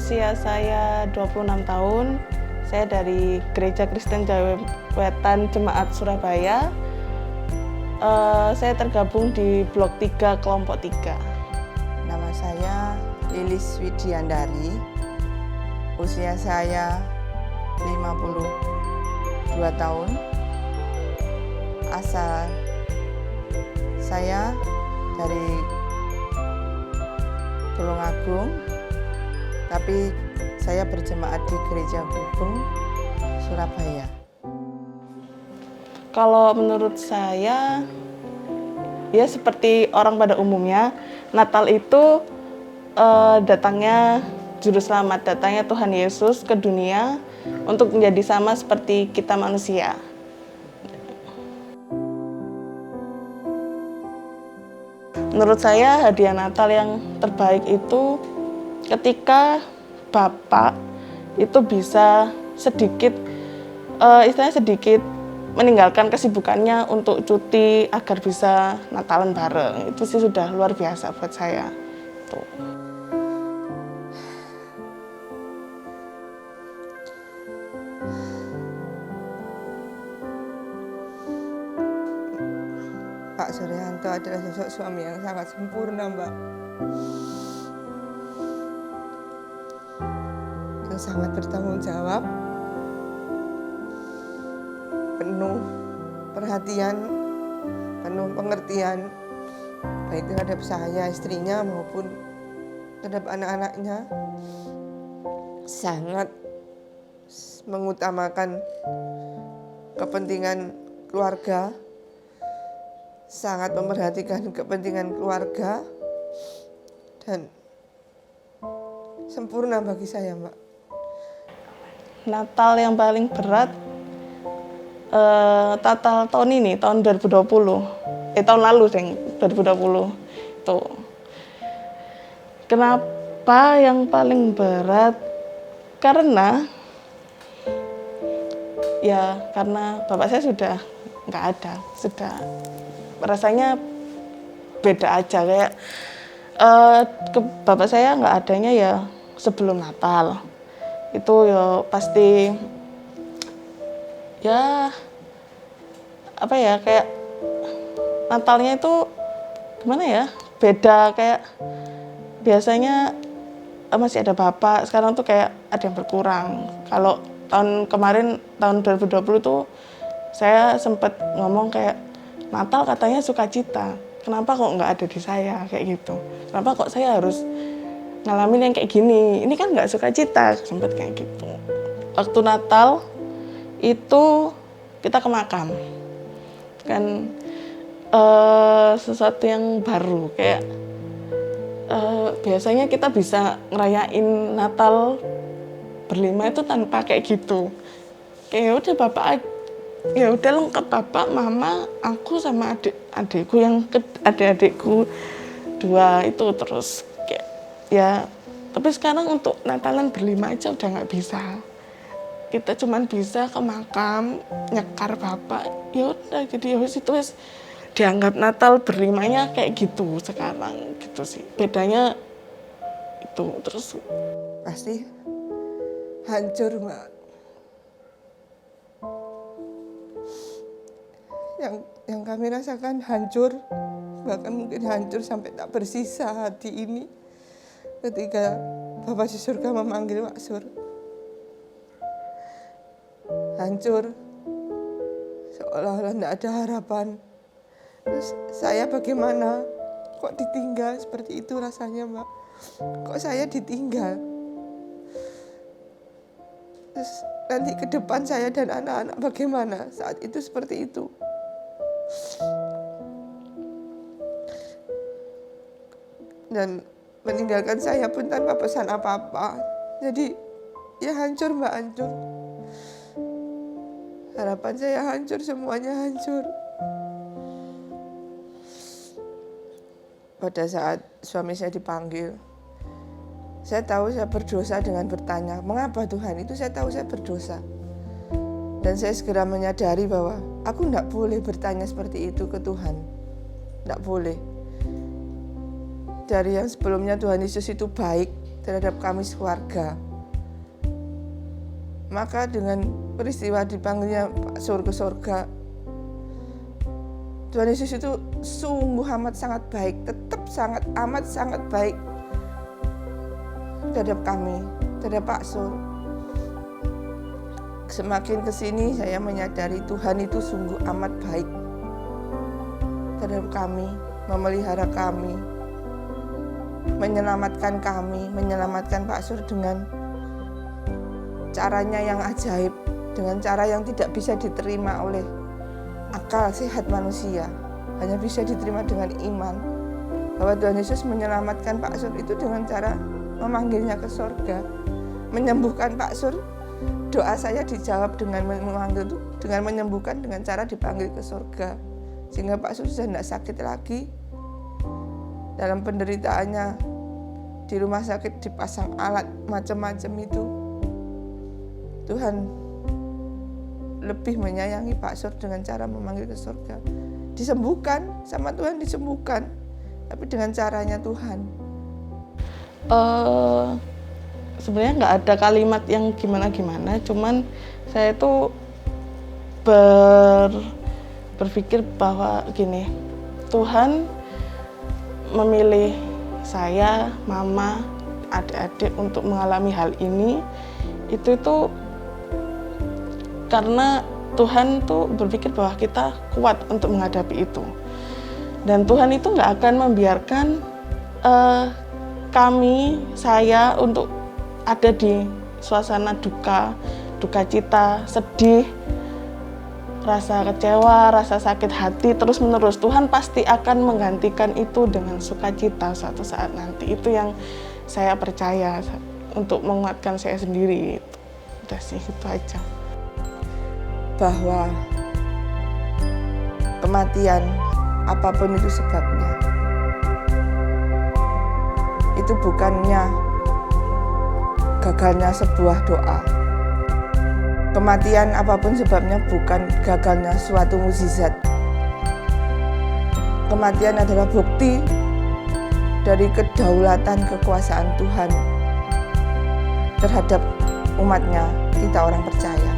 Usia saya 26 tahun. Saya dari Gereja Kristen Jawa Wetan Jemaat Surabaya. Saya tergabung di Blok 3, Kelompok 3. Nama saya Lilis Widiandari. Usia saya 52 tahun. Asal saya dari Tulungagung, tapi saya berjemaat di Gereja Gubeng, Surabaya. Kalau menurut saya, ya seperti orang pada umumnya, Natal itu datangnya Juru Selamat, datangnya Tuhan Yesus ke dunia untuk menjadi sama seperti kita manusia. Menurut saya hadiah Natal yang terbaik itu ketika Bapak itu bisa sedikit, istilahnya sedikit meninggalkan kesibukannya untuk cuti agar bisa Natalan bareng. Itu sih sudah luar biasa buat saya. Tuh. Pak Suryanto adalah sosok suami yang sangat sempurna, Mbak. Yang sangat bertanggung jawab, penuh perhatian, penuh pengertian, baik terhadap saya, istrinya, maupun terhadap anak-anaknya. Sangat mengutamakan kepentingan keluarga, sangat memperhatikan kepentingan keluarga, dan sempurna bagi saya, Mbak. Natal yang paling berat Natal tahun ini, tahun 2020. Tahun lalu, 2020. Tuh. Kenapa yang paling berat? Karena bapak saya sudah nggak ada, sudah rasanya beda aja, kayak bapak saya nggak adanya ya sebelum Natal. Itu ya pasti ya apa ya, kayak Natalnya itu gimana ya, beda, kayak biasanya masih ada bapak, sekarang tuh kayak ada yang berkurang. Kalau tahun kemarin, tahun 2020 tuh saya sempat ngomong kayak Natal katanya sukacita, kenapa kok nggak ada di saya, kayak gitu. Kenapa kok saya harus ngalamin yang kayak gini, ini kan nggak sukacita, sempat kayak gitu. Waktu Natal itu kita ke makam, kan sesuatu yang baru, kayak biasanya kita bisa ngerayain Natal berlima itu tanpa kayak gitu. Kayak udah bapak, ya udah lengkap, bapak, mama, aku sama adikku yang adik-adikku 2 itu, terus kayak ya. Tapi sekarang untuk Natalan berlima aja udah nggak bisa. Kita cuman bisa ke makam, nyekar bapak, ya udah, jadi ya wis itu wis dianggap Natal berlimanya kayak gitu sekarang, gitu sih. Bedanya itu. Terus Pasti hancur, Mbak. Yang kami rasakan hancur, bahkan mungkin hancur sampai tak bersisa hati ini ketika Bapak di surga memanggil Pak Sur. Hancur, seolah-olah tidak ada harapan. Terus saya bagaimana? Kok ditinggal? Seperti itu rasanya, Mbak. Kok saya ditinggal? Terus nanti ke depan saya dan anak-anak bagaimana? Saat itu seperti itu. Dan meninggalkan saya pun tanpa pesan apa-apa. Jadi ya hancur, Mbak, hancur. Harapan saya hancur, semuanya hancur. Pada saat suami saya dipanggil, saya tahu saya berdosa dengan bertanya, mengapa Tuhan? Itu saya tahu saya berdosa. Dan saya segera menyadari bahwa aku tidak boleh bertanya seperti itu ke Tuhan. Tidak boleh. Dari yang sebelumnya Tuhan Yesus itu baik, terhadap kami sekeluarga. Maka dengan peristiwa dipanggilnya Pak Sur ke surga, Tuhan Yesus itu sungguh amat sangat baik, tetap sangat amat sangat baik terhadap kami, terhadap Pak Sur. Semakin kesini saya menyadari Tuhan itu sungguh amat baik terhadap kami, memelihara kami, menyelamatkan kami, menyelamatkan Pak Sur dengan caranya yang ajaib, dengan cara yang tidak bisa diterima oleh akal sehat manusia, hanya bisa diterima dengan iman bahwa Tuhan Yesus menyelamatkan Pak Sur itu dengan cara memanggilnya ke surga, menyembuhkan Pak Sur. Doa saya dijawab dengan memanggil itu, dengan menyembuhkan dengan cara dipanggil ke surga, sehingga Pak Sur sudah tidak sakit lagi. Dalam penderitaannya di rumah sakit dipasang alat macam-macam itu, Tuhan lebih menyayangi Pak Sur dengan cara memanggil ke surga. Disembuhkan sama Tuhan, disembuhkan, tapi dengan caranya Tuhan. Sebenarnya nggak ada kalimat yang gimana-gimana, cuman saya itu berpikir bahwa gini, Tuhan memilih saya, mama, adik-adik untuk mengalami hal ini, itu karena Tuhan tuh berpikir bahwa kita kuat untuk menghadapi itu. Dan Tuhan itu nggak akan membiarkan saya untuk ada di suasana duka cita, sedih, rasa kecewa, rasa sakit hati terus-menerus. Tuhan pasti akan menggantikan itu dengan sukacita suatu saat nanti. Itu yang saya percaya untuk menguatkan saya sendiri. Udah sih, itu aja. Bahwa kematian, apapun itu sebabnya, itu bukannya gagalnya sebuah doa. Kematian apapun sebabnya bukan gagalnya suatu mukjizat. Kematian adalah bukti dari kedaulatan kekuasaan Tuhan terhadap umatnya, kita orang percaya.